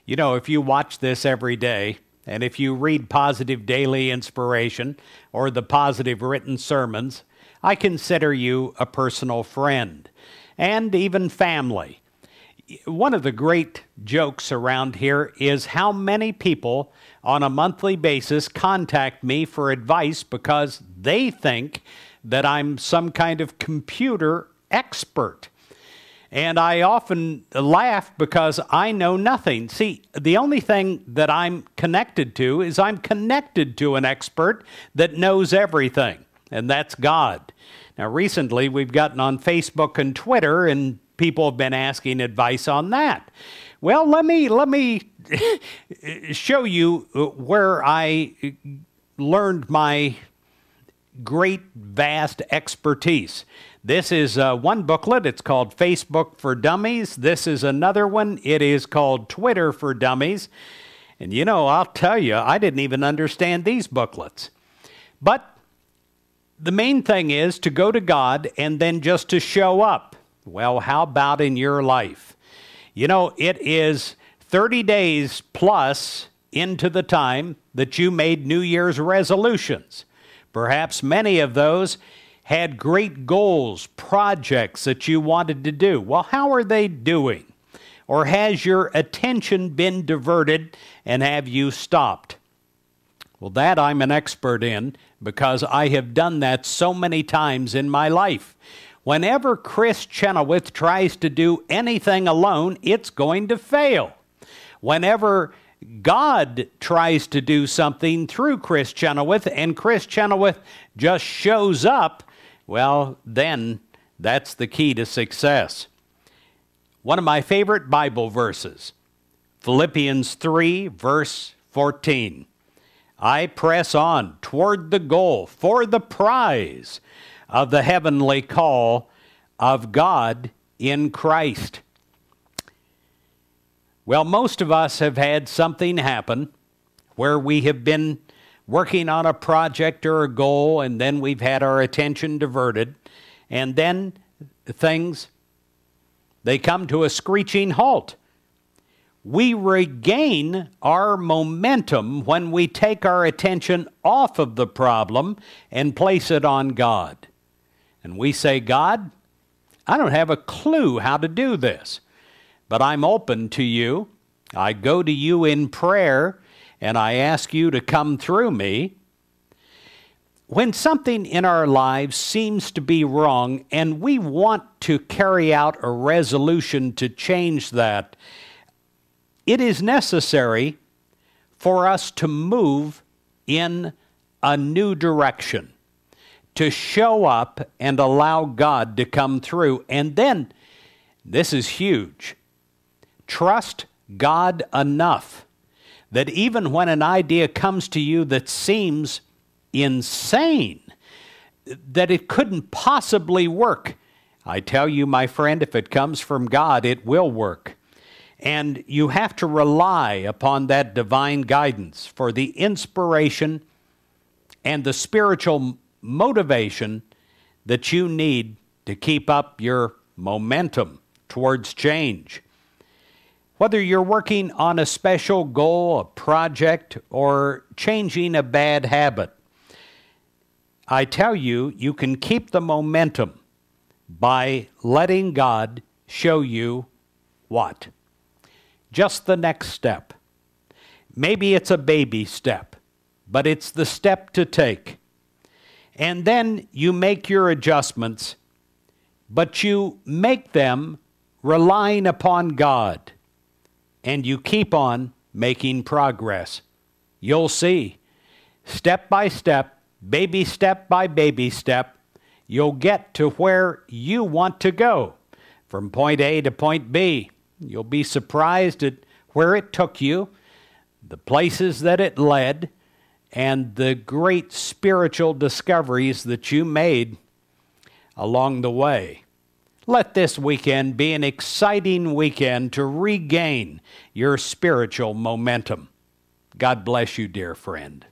You know, if you watch this every day, and if you read Positive Daily Inspiration or the Positive Written Sermons, I consider you a personal friend and even family. One of the great jokes around here is how many people on a monthly basis contact me for advice because they think that I'm some kind of computer expert. And I often laugh because I know nothing. See, the only thing that I'm connected to is I'm connected to an expert that knows everything, and that's God. Now, recently, we've gotten on Facebook and Twitter, and people have been asking advice on that. Well, let me show you where I learned my great, vast expertise. This is one booklet. It's called Facebook for Dummies. This is another one. It is called Twitter for Dummies. And you know, I'll tell you, I didn't even understand these booklets. But the main thing is to go to God and then just to show up. Well, how about in your life? You know, it is 30 days plus into the time that you made New Year's resolutions. Perhaps many of those had great goals, projects that you wanted to do. Well, how are they doing? Or has your attention been diverted and have you stopped? Well, that I'm an expert in because I have done that so many times in my life. Whenever Chris Chenoweth tries to do anything alone, it's going to fail. Whenever God tries to do something through Chris Chenoweth and Chris Chenoweth just shows up, well, then that's the key to success. One of my favorite Bible verses, Philippians 3, verse 14. I press on toward the goal for the prize of the heavenly call of God in Christ. Well, most of us have had something happen where we have been working on a project or a goal, and then we've had our attention diverted, and then things, they come to a screeching halt. We regain our momentum when we take our attention off of the problem and place it on God. And we say, God, I don't have a clue how to do this, but I'm open to you. I go to you in prayer, and I ask you to come through me. When something in our lives seems to be wrong and we want to carry out a resolution to change that, it is necessary for us to move in a new direction, to show up and allow God to come through. And then, this is huge, trust God enough that even when an idea comes to you that seems insane, that it couldn't possibly work, I tell you, my friend, if it comes from God, it will work. And you have to rely upon that divine guidance for the inspiration and the spiritual motivation that you need to keep up your momentum towards change. Whether you're working on a special goal, a project, or changing a bad habit, I tell you, you can keep the momentum by letting God show you what? Just the next step. Maybe it's a baby step, but it's the step to take. And then you make your adjustments, but you make them relying upon God. And you keep on making progress. You'll see, step by step, baby step by baby step, you'll get to where you want to go, from point A to point B. You'll be surprised at where it took you, the places that it led, and the great spiritual discoveries that you made along the way. Let this weekend be an exciting weekend to regain your spiritual momentum. God bless you, dear friend.